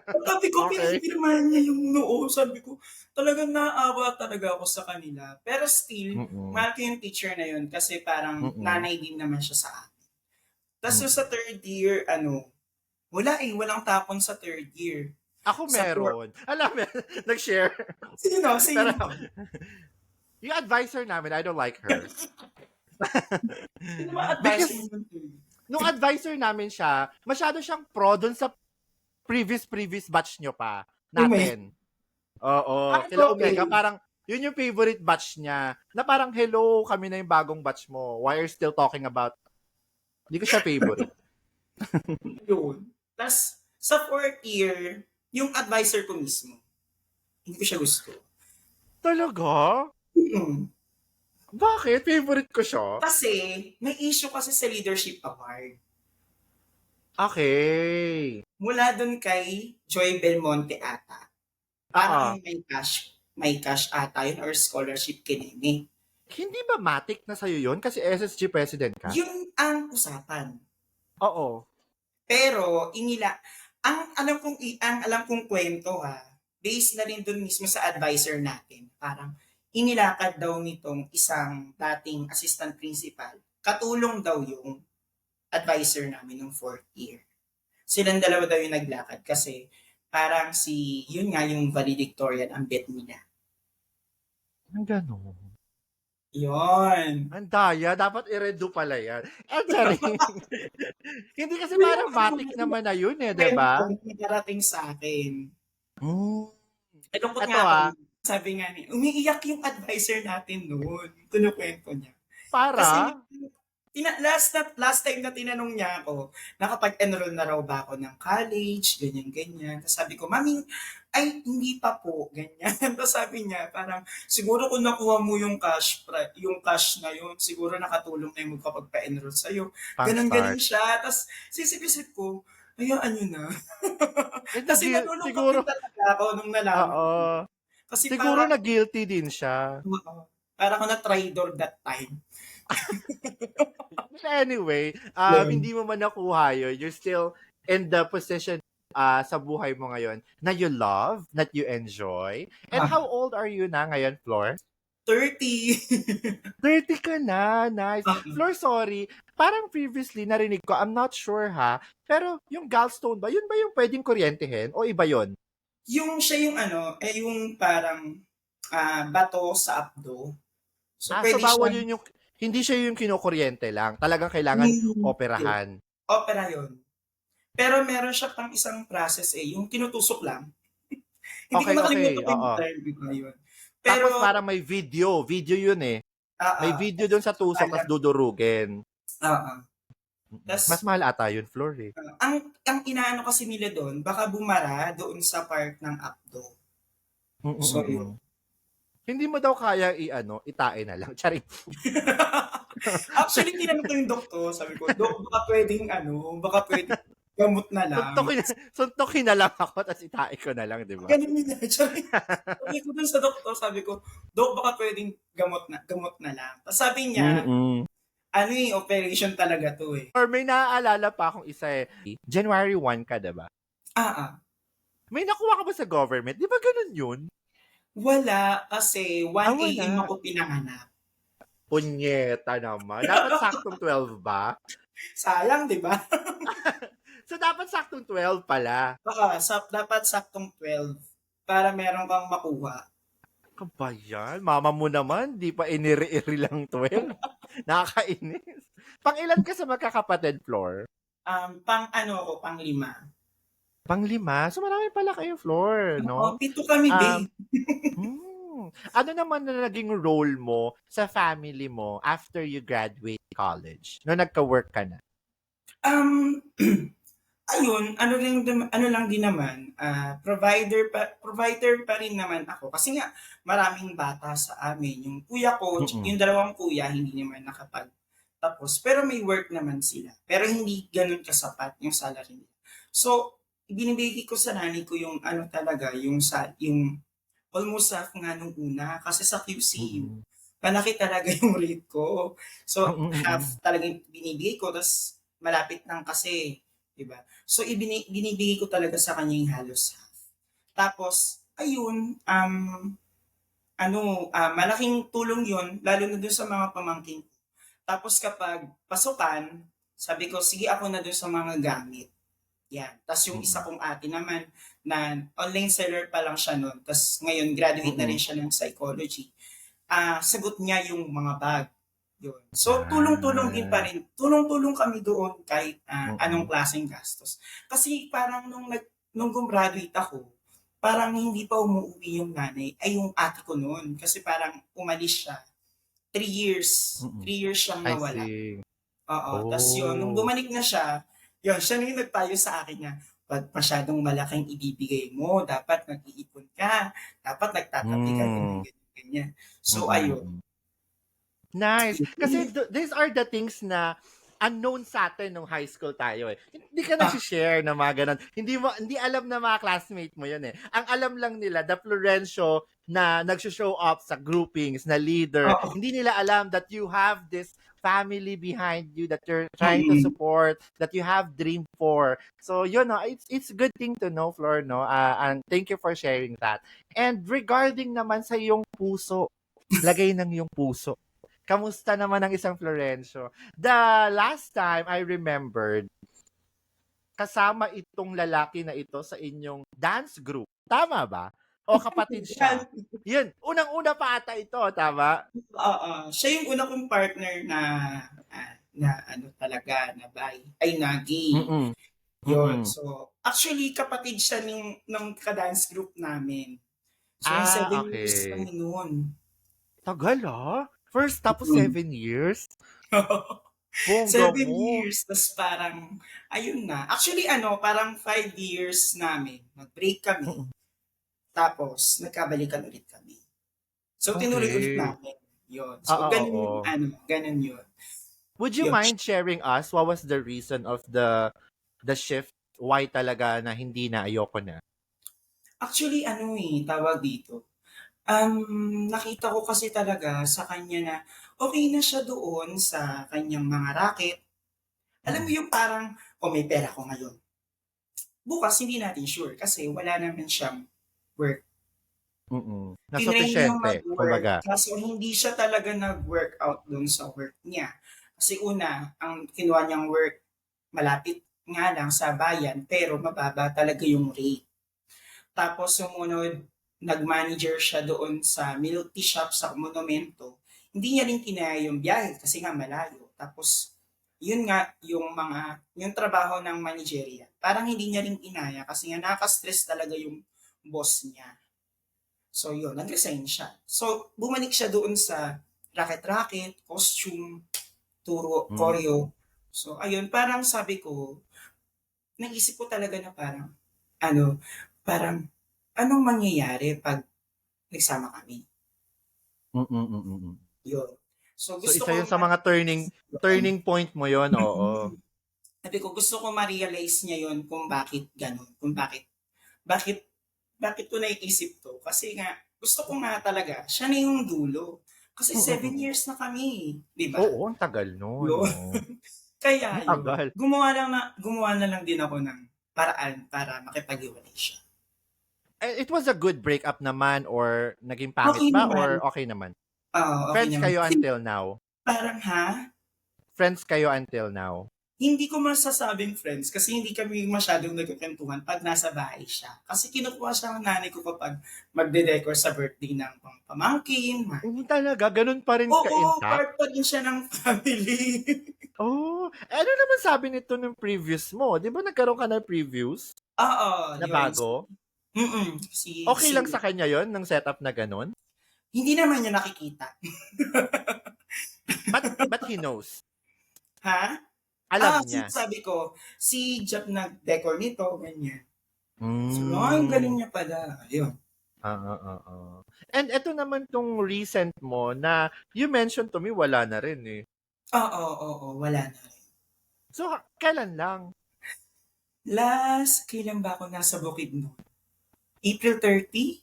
Katabi ko, Okay. pinirmahan niya yung noo. Sabi ko, talagang naawa talaga ako sa kanila. Pero still, mahal ko yung teacher na yun kasi parang nanay din naman siya sa akin. Tapos sa third year, walang tapon sa third year. Ako meron. Alam mo, nag-share. Sino? Pero, yung advisor namin, I don't like her. Sino ba advisor mo? Nung advisor namin siya, masyado siyang pro dun sa previous batch nyo pa natin. Oo. Sila Omega, parang Yun yung favorite batch niya. Na parang, hello, kami na yung bagong batch mo. Why are you still talking about? Hindi ko siya favorite. Yun. Tas, sa fourth year, yung advisor ko mismo, hindi ko siya gusto. Talaga? Mm. Bakit? Favorite ko siya? Kasi, may issue kasi sa leadership award. Okay. Mula dun kay Joy Belmonte ata. Ah, Parang may cash ata yun or scholarship kinini. hindi ba matik na sa'yo yun? Kasi SSG president ka? Yun ang usapan. Oo. Pero, ang alam kong kwento ha, based na rin dun mismo sa advisor natin. Parang, inilakad daw nitong isang dating assistant principal. Katulong daw yung advisor namin ng fourth year. Silang dalawa daw yung naglakad kasi parang yun nga yung valedictorian ang bet nila. Ang gano'n. Yun. Ang daya. Dapat i-redo pala yan. Sorry. Hindi kasi May parang mga matik naman na yun eh, kwento 'di ba? na darating sa akin. Hmm. Lungkot Eto nga ako. ah, Sabi nga umiiyak yung advisor natin noon. Kinukwento niya. Kasi para? last time na tinanong niya ako, nakapag-enroll na raw ba ako ng college, ganyan-ganyan. Tapos sabi ko, Mami, ay, hindi pa po, ganyan. Tapos sabi niya, parang, siguro kung nakuha mo yung cash na yun, siguro nakatulong na yung magkapagpa-enroll sa'yo. Pang Ganon-ganon start. siya. Tapos, sisip-isip ko, hayaan nyo na. Eh, Kasi nalulungkot siguro, din talaga ako nung nalaman ko. oo. Kasi Siguro parang, na guilty din siya. parang ako na traitor that time. But anyway, Yun. hindi mo man nakuha yun, you're still in the position sa buhay mo ngayon na you love, that you enjoy. And how Ah, old are you na ngayon, Flor? 30. 30 ka na, nice. Flor, sorry, parang previously narinig ko, I'm not sure ha, pero yung gallstone ba, yun ba yung pwedeng kuryentehin o iba yun? Yung siya yung yung parang bato sa abdo. So, So pwede bawal siyang yun yung, hindi siya yung kinukuryente lang, talagang kailangan hindi. operahan. Opera yun. Pero meron siya pang isang process yung tinutusok lang. Hindi ko Okay, okay, nakalimutan ko yung oo. term na yun. Pero, Tapos parang may video yun eh. May video tas dun sa tusok, tas alam, dudurugin. oo. Mas Tas, mahal ata yun, Flor eh. ang inaano kasi nila doon, baka bumara doon sa part ng abdo. So, yun. Mm. Hindi mo daw kaya itain na lang. Charing. Actually, tinanong ko yung doktor, sabi ko, Dok, baka pwedeng gamot na lang. suntokin, suntokin na lang ako, tas itain ko na lang, di ba? Ganun nila. Sabi ko dun sa doktor, sabi ko, Dok, baka pwedeng gamot na lang. Tapos sabi niya, Mm. operation talaga to eh. Or may naaalala pa akong isa eh. January 1 ka, di ba? Ah, ah. May nakuha ka ba sa government? Di ba ganun yun? Wala, kasi 1 a.m. Wala. ako pinanganak. Punyeta naman. Dapat saktong 12 ba? Sayang, di ba? So, dapat saktong 12 pala. Baka, dapat saktong 12 para meron kang makuha. Kabayan, mama mo naman, di pa iniri-iri lang 12. Nakakainis. Pang-ilan ka sa magkakapatid, Floor? Pang 5. Pang-5? So, marami pala kayo, Floor, Oo, no? 7 kami, Um, babe. ano naman na naging role mo sa family mo after you graduate college? No, nagka-work ka na? Um, Ayun, ano lang din naman, provider pa rin naman ako kasi nga maraming bata sa amin. Yung kuya ko, Mm-mm. yung dalawang kuya hindi naman nakapagtapos, pero may work naman sila. Pero hindi gano'n kasapat yung salary nila. So, ibinibigay ko sa nanay ko yung talaga, yung almost half nga nung una kasi sa QCU, Mm-mm. malaki talaga yung rate ko. So, half Mm-mm. talagang binibigay ko ta's malapit lang kasi, 'di ba? So, binibigay ko talaga sa kanya yung halos half. Tapos, ayun, malaking tulong yon lalo na dun sa mga pamangkin ko. Tapos kapag pasukan, sabi ko, sige ako na dun sa mga gamit. Yan. Tapos yung isa Mm-mm. kong ate naman, na online seller pa lang siya noon. Tapos ngayon, graduate na rin Mm-mm. siya ng psychology. Sagot niya yung mga bag. Yun. So, tulong-tulong din pa Ah. rin. Tulong-tulong kami doon kahit anong Mm-mm. klaseng gastos. Kasi parang nung gumraduate ako, parang hindi pa umuuwi yung nanay ay yung ate ko no'n. Kasi parang umalis siya, 3 years, Mm. 3 years siyang I nawala. see. Oo, ta's yun nung Oh. bumalik na siya, yun siya na yung nagpayo sa akin na, "'Pag masyadong malaking ibibigay mo dapat nag-iipon ka, dapat nagtatabi ka," ganyan, Hmm. ganyan, ganyan. Mm, So ayun, mm. Nice. Kasi yun these are the things na unknown sa atin nung high school tayo eh. Hindi ka ah, nagsi-share ng mga ganun. Hindi alam na mga classmate mo yun eh. Ang alam lang nila, the Florencio na nag-show up sa groupings, na leader. oo, Hindi nila alam that you have this family behind you that you're trying to mm. support, that you have dream for. So, yun, no, it's a good thing to know, Flor, no? And thank you for sharing that. And regarding naman sa iyong puso, lagay ng iyong puso. Kamusta naman ang isang Florencio? The last time I remembered, kasama itong lalaki na ito sa inyong dance group. Tama ba? O kapatid siya? Yun, unang-una pa ata ito, tama? Oo, siya yung una kong partner na, na ano talaga, na bi ay na gay, Mm. yun. Mm. So, actually kapatid siya ng ka-dance group namin. So, Ah, 7 years okay. kami noon. Tagal ah. First tapos Mm. 7 years? Bongga 7 mo. years ta's parang ayun na. Actually ano, parang 5 years namin, nag-break kami, Mm. tapos nagkabalikan ulit kami. So, tinuloy ulit Okay. namin, yun. So, Oo, ganun yung oo. ano, ganun yun. Would you Yun. mind sharing us what was the reason of the shift? Why talaga na hindi na ayoko na? Actually ano, tawag dito, nakita ko kasi talaga sa kanya na okey na siya doon sa kanyang mga raket. Alam mo Mm. yung parang, "Oh, may pera ako ngayon." Bukas hindi natin sure kasi wala naman siyang work. Mm. Na Tinry niyang supisyente, mag-work kumbaga. kaso hindi siya talaga nag-workout dun sa work niya. Kasi una, ang kinuha niyang work malapit nga lang sa bayan pero mababa talaga yung rate. Tapos sumunod, nag-manager siya doon sa milk tea shop sa Monumento. Hindi niya rin kinaya yung biyahe kasi nga malayo. Tapos, yun nga, yung trabaho ng managerial. Parang hindi niya rin kinaya kasi nga nakaka-stress talaga yung boss niya. So yun, nag-resign siya. So, bumalik siya doon sa racket-racket, costume, turo, Hmm. choreo. So, ayun, parang sabi ko, naisip ko talaga na parang, ano, parang, anong mangyayari 'pag nagsama kami? Mm, mm, mm. Yun. So, So gusto isa ko 'yun sa mga turning yun. turning point mo 'yun, oo. Mm. Sabi ko gusto ko ma-realize niya yun kung bakit gano'n, kung bakit bakit ko naiisip 'to, kasi nga gusto ko nga talaga siya na yung dulo. Kasi Mm, 7 years mm. na kami, 'di ba? Oo, ang tagal nun, Yun. oo. Kaya Ang yun, tagal. gumawa na lang din ako ng paraan para makipaghiwalay siya. It was a good breakup naman or naging pangit Okey ba naman, or okay naman? oo, okey Friends naman. kayo Kasi until now? parang Friends kayo until now? hindi ko masasabing friends kasi hindi kami masyadong nagkukuwentuhan 'pag nasa bahay siya. Kasi kinukuha siya ng nanay ko kapag magde-decor sa birthday ng pamangkin, Talaga gano'n pa rin oo, ka-intact? part pa rin siya ng family. Oh, eh, ano naman sabi nito nung previous mo? 'Di ba nagkaroon ka ng previous Oo, na yun. bago? Si Okay lang sa kanya 'yun, ng setup na gano'n? hindi naman niya nakikita. But he knows? Ha? Alam niya? Sinasabi ko, si Jap nag-decor nito, ganyan. So, ang galing Hmm. niya pala, ayun. Oo, oo. And eto naman 'tong recent mo na you mentioned to me wala na rin, eh. Oo, oo, wala na rin. So, kailan lang? Kailan ba ako nasa Bukidnon? April 30?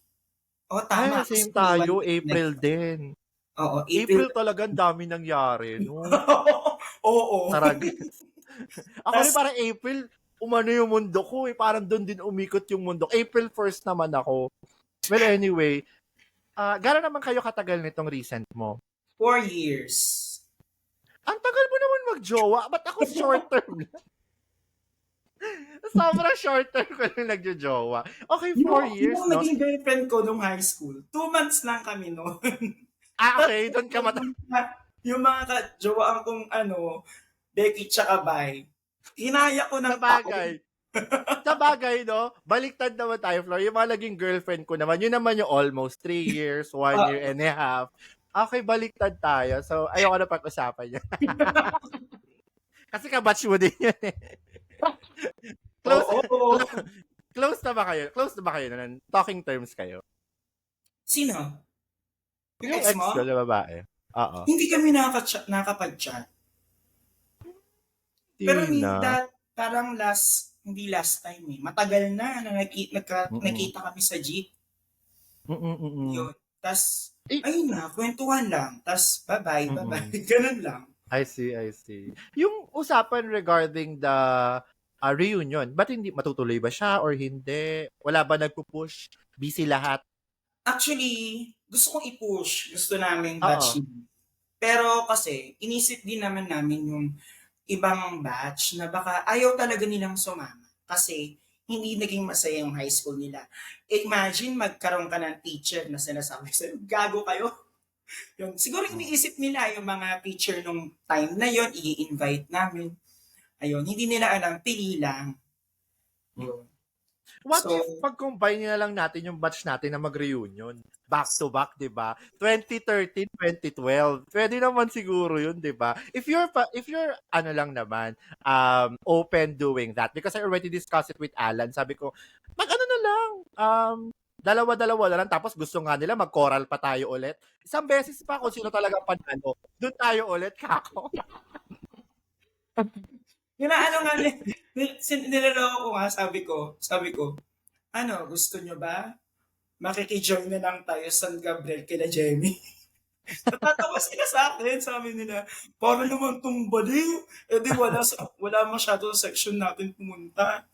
Oh, Ay, tama kasi same iniwan tayo, ko yung April nag-ano, din. oo, April April talaga ang dami nangyari 'no, Oo. Tarag ako rin Tas parang April, umano yung mundo ko, eh, parang dun din umikot yung mundo. April 1 naman ako. Well, anyway, gaano naman kayo katagal nitong recent mo? 4 years. Ang tagal mo naman mag-jowa, ba't ako short term lang? Sobrang short term ko lang nagjo-jowa. Okay, Yung 4 years yung 'no? naging girlfriend ko nung high school, 2 months lang kami nun. Okay, Tapos dun ka yung mga ka-jowaan kong ano, Becky tsaka Bai, hinaya ko ng taon. sabagay. Sabagay 'no, baliktad naman tayo, Flor, yung mga naging girlfriend ko naman, yun naman yung almost 3 years, 1 year Oo. and a half. Okey, baliktad tayo. So, ayoko na pag-usapan yun. Kasi ka-batch mo din yun, eh. Close Oo. clo close na ba kayo? Close na ba kayo nun? Talking terms kayo? Sino? Yung Yung ex ex ko mo? na babae. Oo. Hindi kami nakakapag-chat. Pero 'Di na. parang hindi last time eh. Matagal na Mm. nakita kami sa jeep. Mm. Yun. Tas, Eh ayun na, kwentuhan lang. Tas, bye-bye, bye-bye. mm. Ganun lang. I see. Yung usapan regarding the, reunion, ba't hindi matutuloy ba siya or hindi? Wala ba nagpu-push? Busy lahat? Actually, gusto kong i-push. Gusto naming Oo. batch yun. Pero kasi, inisip din naman namin yung ibang batch na baka ayaw talaga nilang sumama. Kasi, hindi naging masaya yung high school nila. Imagine magkaroon ka ng teacher na sinasabi sa'yo, gago kayo. Yun. Siguro Hmm. iniisip nila yung mga teacher nung time na yon i-invite namin. Ayun, hindi nila alam, pili lang. Hmm. Yun. What So, if pag-combine na lang natin yung batch natin na mag-reunion? Back to back, 'di ba? 2013, 2012. Pwede naman siguro 'yun, 'di ba? If you're ano lang naman, open doing that because I already discussed it with Alan. Sabi ko, mag-ano na lang, dalawa-dalawa na lang tapos gusto nga nila mag-choral pa tayo ulit. Isang beses pa kung sino talagang panalo. Doon tayo ulit, kako. ano nga, niloloko ko nga, sabi ko, ano, gusto nyo ba? Makikijoin na lang tayo San Gabriel kina Jemmy. Natatawa sila sa akin, sabi nila, para naman tong baliw. Eh di wala masyado sa section natin pumunta.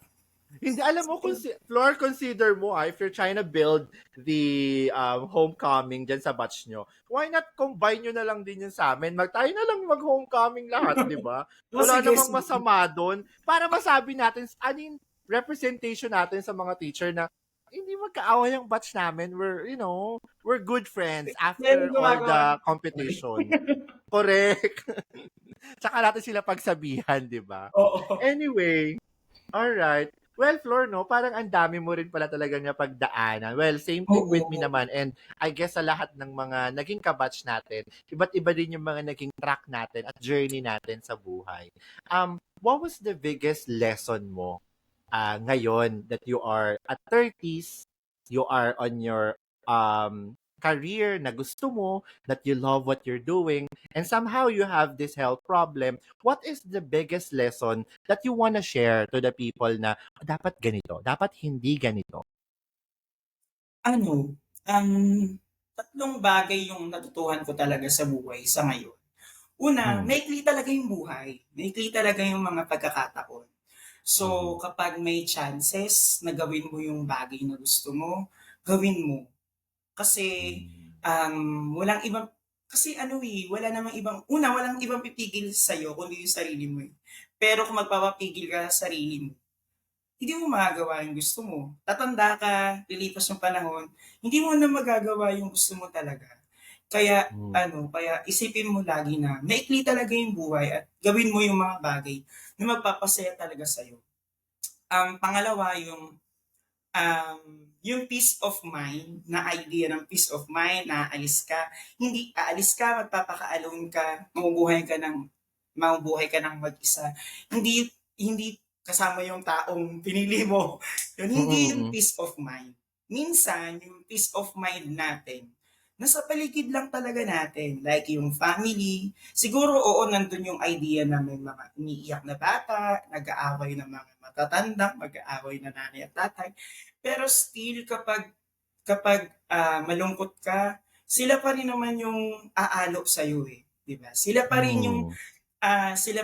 Hindi, alam mo, Floor, consider mo, if you're trying to build the homecoming dyan sa batch nyo, why not combine nyo na lang din yun sa amin? Tayo na lang mag-homecoming lahat, di ba? Oh, Wala sige, namang sige. masama doon. Para masabi natin, aning representation natin sa mga teacher na hindi magkaaway ang batch namin. We're good friends Meron after all gumagawa the ng competition. Correct. Tsaka natin sila pagsabihan, di ba? Oo. Anyway, alright. Well, Flor, no, parang ang dami mo rin pala talaga niya pagdaanan. Well, same thing with me Oo. naman. And I guess sa lahat ng mga naging kabatch natin, iba't iba din yung mga naging track natin at journey natin sa buhay. What was the biggest lesson mo ngayon that you are at 30s, you are on your career na gusto mo, that you love what you're doing, and somehow you have this health problem, what is the biggest lesson that you wanna share to the people na dapat ganito, dapat hindi ganito? Ano, um, tatlong bagay yung natutuhan ko talaga sa buhay sa ngayon. Una, Hmm. maikli talaga yung buhay. Maikli talaga yung mga pagkakataon. So, Mhm. kapag may chances na gawin mo yung bagay na gusto mo, gawin mo. Kasi, Hmm. walang ibang kasi ano eh, walang ibang pipigil sa'yo kundi yung sarili mo eh. Pero kung magpapapigil ka sa sarili mo, hindi mo magagawa yung gusto mo. Tatanda ka, lilipas yung panahon, hindi mo na magagawa yung gusto mo talaga. Hmm. Kaya isipin mo lagi na maikli talaga yung buhay at gawin mo yung mga bagay na magpapasaya talaga sa'yo. Pangalawa, yung peace of mind, na idea ng peace of mind, aalis ka, magpapaka-alone ka, mamubuhay ka ng mag-isa. Hindi, hindi kasama yung taong pinili mo. Yun, Mm, hindi yung mm. peace of mind. Minsan, yung peace of mind natin, nasa paligid lang talaga natin. Like yung family. Siguro, oo, nandun yung idea na may mga umiiyak na bata, nag-aaway na mga matatanda, mag-aaway na nanay at tatay. Pero still, kapag malungkot ka, sila pa rin naman yung aalo sa'yo eh. 'Di ba? Hmm. Sila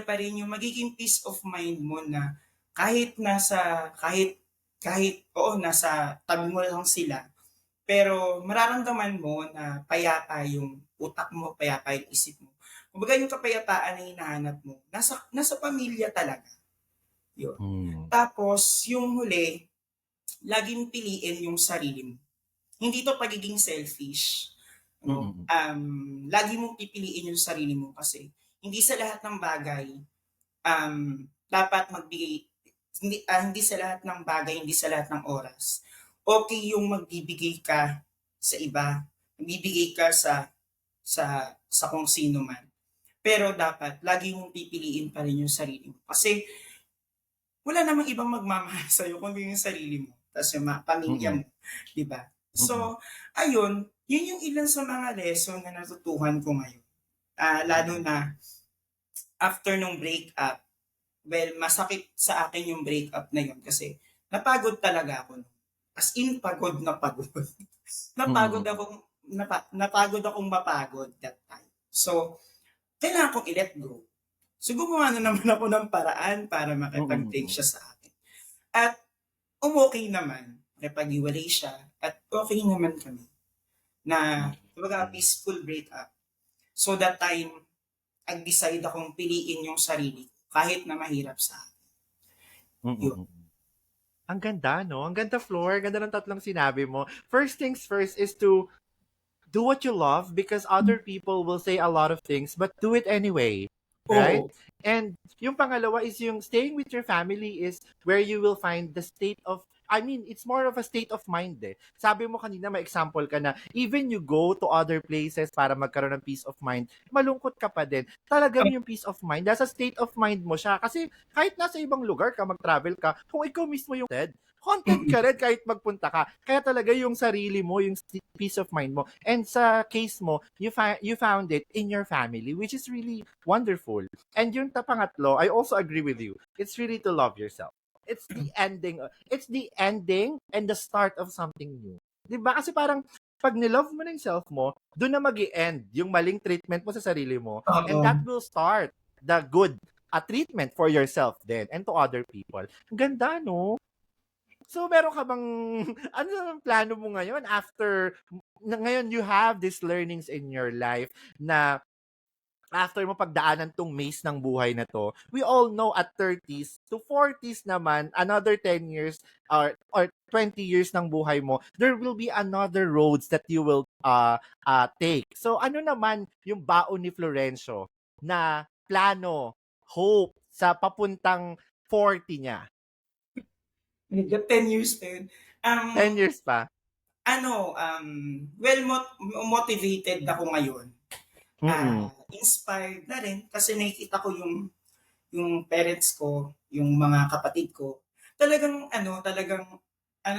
pa rin yung magiging peace of mind mo na nasa tabi mo lang sila, pero mararamdaman mo na payapa yung utak mo, payapa yung isip mo. Kumbaga yung kapayapaan na hinahanap mo, nasa pamilya talaga, yun. Hmm. Tapos yung huli, laging piliin yung sarili mo. Hindi to pagiging selfish. Mm, mm. Lagi mong pipiliin yung sarili mo kasi hindi sa lahat ng bagay dapat magbigay hindi sa lahat ng bagay, hindi sa lahat ng oras. Okay yung magbibigay ka sa iba, magbibigay ka sa kung sino man. Pero dapat lagi mong pipiliin pa rin yung sarili mo. Kasi wala namang ibang magmamahal sa'yo kundi yung sarili mo, tas yung pamilya Mm. mo, 'di ba? Mm. So, ayun, yun yung ilan sa mga lesson na natutuhan ko ngayon. Lalo Mm. na after nung breakup, well, masakit sa akin yung breakup na yun kasi napagod talaga ako nun. As in pagod na pagod. Napagod Mm. akong napagod akong mapagod that time. So, kailangan kong i-let go. So, gumawa na naman ako ng paraan para makipag-break Mm. siya sa akin. At umokey naman, nakipaghiwalay siya at okay naman kami na kumbaga Mm. peaceful breakup. So that time, nag-decide akong piliin yung sarili ko kahit na mahirap sa akin. Yun. Mm. Ang ganda, no? Ang ganda, Floor. Ganda ng tatlong sinabi mo. First things first is to do what you love because other people will say a lot of things, but do it anyway. Right? Oo. And yung pangalawa is yung staying with your family is where you will find the state of I mean, it's more of a state of mind eh. Sabi mo kanina, may example ka na even you go to other places para magkaroon ng peace of mind, malungkot ka pa din. Talagang yung peace of mind, nasa state of mind mo siya. Kasi kahit nasa ibang lugar ka, mag-travel ka, kung ikaw mismo yung content ka rin kahit magpunta ka. Kaya talaga yung sarili mo, yung peace of mind mo. And sa case mo, you found it in your family, which is really wonderful. And yung pangatlo, I also agree with you. It's really to love yourself. It's the ending. It's the ending and the start of something new. 'Di ba? Kasi parang pag nilove mo na yung self mo, doon na mag-i-end yung maling treatment mo sa sarili mo. And Oo. that will start the good treatment for yourself then and to other people. Ang ganda, no? So, meron ka bang, ano ang plano mo ngayon after, ngayon you have these learnings in your life na after mo pagdaanan tong maze ng buhay na to, we all know at 30s to 40s naman, another 10 years or 20 years ng buhay mo, there will be another roads that you will take. So ano naman yung baon ni Florencio na plano, hope sa papuntang 40 niya? Medyo 10 years din. 10 years pa? Well, motivated ako ngayon. Mm-mm. Inspired na rin kasi nakikita ko yung parents ko, yung mga kapatid ko. Talagang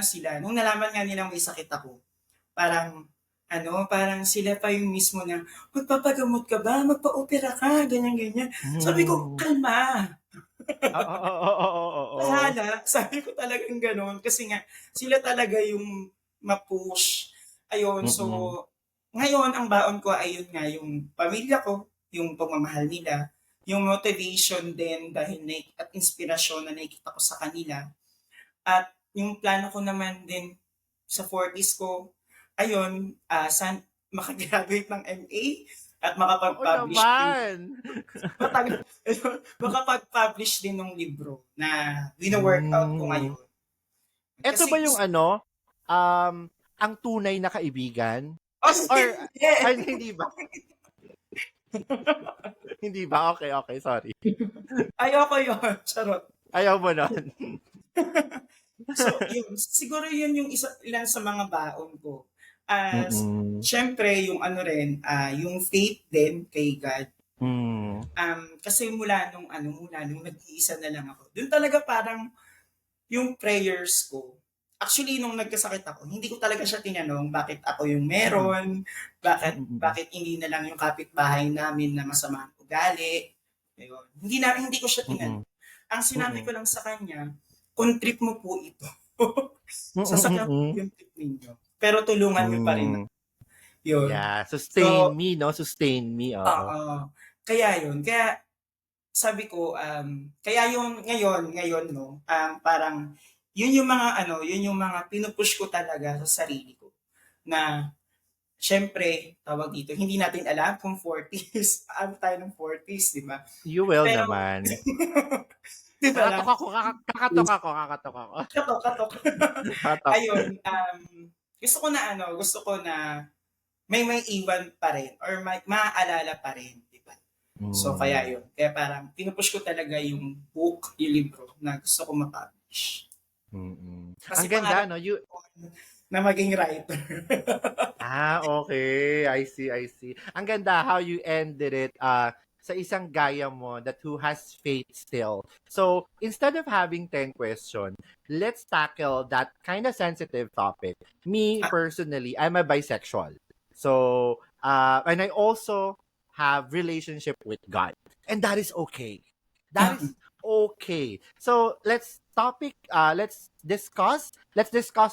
sila, nung nalaman nga nilang may sakit ako, parang parang sila pa yung mismo na, "Magpapagamot ka ba? Magpa-opera ka," ganyan-ganyan. Sabi ko, Mm. "Kalma, Oo, oo, oo, oo, oo. bahala." Sabi ko talagang gano'n kasi nga sila talaga yung ma-push. Ayun, so Mm-mm. ngayon ang baon ko ay yun nga, yung pamilya ko, yung pagmamahal nila, yung motivation din dahil at inspirasyon na nakikita ko sa kanila. At yung plano ko naman din sa 40s ko, ayun, maka-graduate ng MA at Oo makapag-publish din naman. matagal makapag-publish din ng libro na wino-workout ko Hmm. ngayon. Eto ba Kasi yung ano, ang tunay na kaibigan? Or hindi. ay hindi ba? Hindi ba? Okey, okey, sorry. Ayoko yun, charot. Ayaw mo nun? So, yun. Siguro yun yung ilan sa mga baon ko. Mm. Siyempre, yung yung faith din kay God. Hmm. Kasi mula nung nag-iisa na lang ako. Doon talaga parang yung prayers ko. Actually, nung nagkasakit ako, hindi ko talaga siya tinanong bakit ako yung Mm. meron, bakit Mm. bakit hindi na lang yung kapitbahay namin na masama ang ugali. Ayun. Hindi ko siya tinanong. Mm. Ang sinabi Mm. ko lang sa kanya, kung trip mo po ito, sasakyan ko po Mm. yung trip ninyo. Pero tulungan niyo pa rin. Hmm. Yun. Yeah, sustain So, me 'no, sustain me, oo. oo. Kaya yun. Kaya sabi ko, kaya yun ngayon 'no, parang yun yung mga pinu-push ko talaga sa sarili ko na siyempre, tawag dito, hindi natin alam kung 40s, aabot tayo ng 40s, 'di ba? You will Pero naman. 'di ba lang? Kakatok ako, kakatok ako, kakatok ako. Katok, katok. Katok. Ayun, gusto ko na may iwan pa rin or may maaalala pa rin, 'di ba? So, kaya Mm. yun. Kaya parang pinupush ko talaga yung book, yung libro na gusto ko ma-publish. Mm. Ang Kasi ganda, pangarap no? ko na maging writer. Okay. I see, I see. Ang ganda how you ended it sa isang gaya mo that who has faith still. So, instead of having 10 questions, let's tackle that kind of sensitive topic. Me, Ah, personally, I'm a bisexual. So, and I also have relationship with God. And that is okay. That ah, is okay. So, let's discuss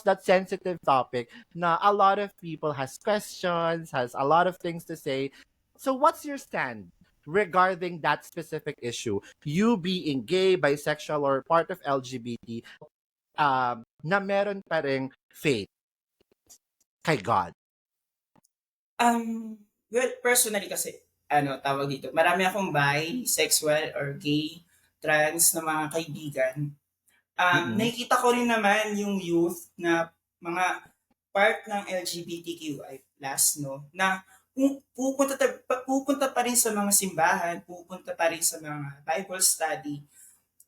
that sensitive topic na a lot of people has questions, has a lot of things to say. So what's your stand regarding that specific issue? You being gay, bisexual, or part of LGBT, na meron pa ring faith kay God. well, personally kasi, tawag dito, marami akong bisexual or gay, trans na mga kaibigan. Mm-mm. Nakikita ko rin naman yung youth na mga part ng LGBTQI+, no, na pupunta pa rin sa mga simbahan, pupunta pa rin sa mga Bible study.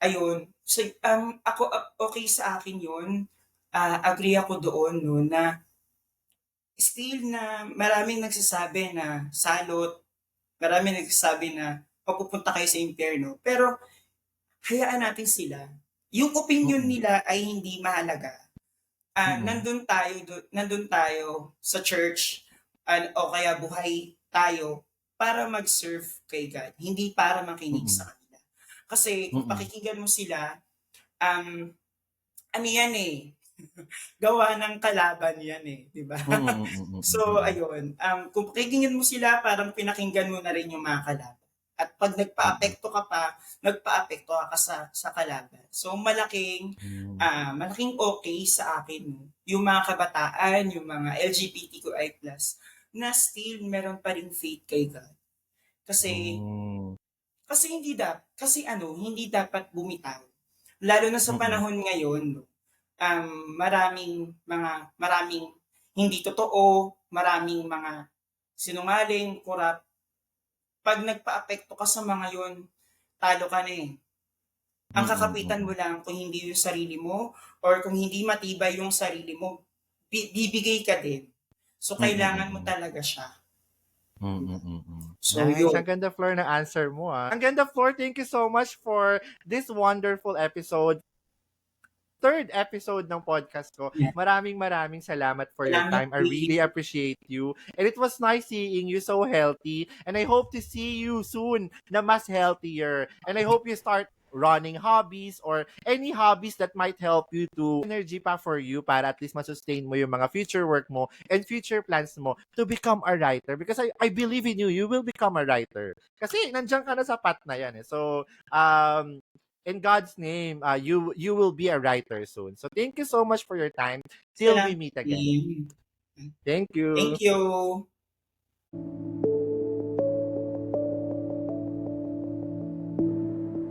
Ayun, so, okay sa akin yun. Agree ako doon, no, na still na maraming nagsasabi na salot, maraming nagsasabi na papupunta kayo sa impyerno, pero hayaan natin sila. Yung opinion Mm-mm. nila ay hindi mahalaga. Mm-mm. Nandun tayo sa church o kaya buhay tayo para mag-serve kay God, hindi para makinig Mm-mm. sa kanila. Kasi kung Mm-mm. pakikinggan mo sila, um, ano yan eh, gawa ng kalaban yan eh, di ba? Mm-mm. Mm-mm. So, ayun, kung pakikinggan mo sila, parang pinakinggan mo na rin yung mga kalaban. At pag Mm-mm. nagpa-apekto ka sa kalaban. So, Mm-mm. malaking okay sa akin, no? Yung mga kabataan, yung mga LGBTQI+, na still meron pa ring faith kay God. Kasi, Mm-mm. hindi dapat bumitaw. Lalo na sa Mm-mm. panahon ngayon, no? Maraming hindi totoo, maraming mga sinungaling, korap. Pag nagpaapekto ka sa mga yon, talo ka na eh. Ang kakapitan mo Mm-mm. lang kung hindi yung sarili mo or kung hindi matibay yung sarili mo, bibigay ka din. So, kailangan mo Mm-mm. talaga siya. Mm, mm. So, Nice. yun. Ang ganda, Flor, ng answer mo, ah. Ang ganda, Flor. Thank you so much for this wonderful episode. Third episode ng podcast ko. Yeah. Maraming salamat for your Salamat time. I really din. appreciate you. And it was nice seeing you so healthy. And I hope to see you soon na mas healthier. And I hope you start running hobbies or any hobbies that might help you to energy pa for you para at least masustain mo yung mga future work mo and future plans mo to become a writer. Because I believe in you. You will become a writer. Kasi nandiyan ka na sa path na yan. Eh. So, in God's name, you will be a writer soon. So thank you so much for your time. Till we Salamat meet again. din. Thank you. Thank you.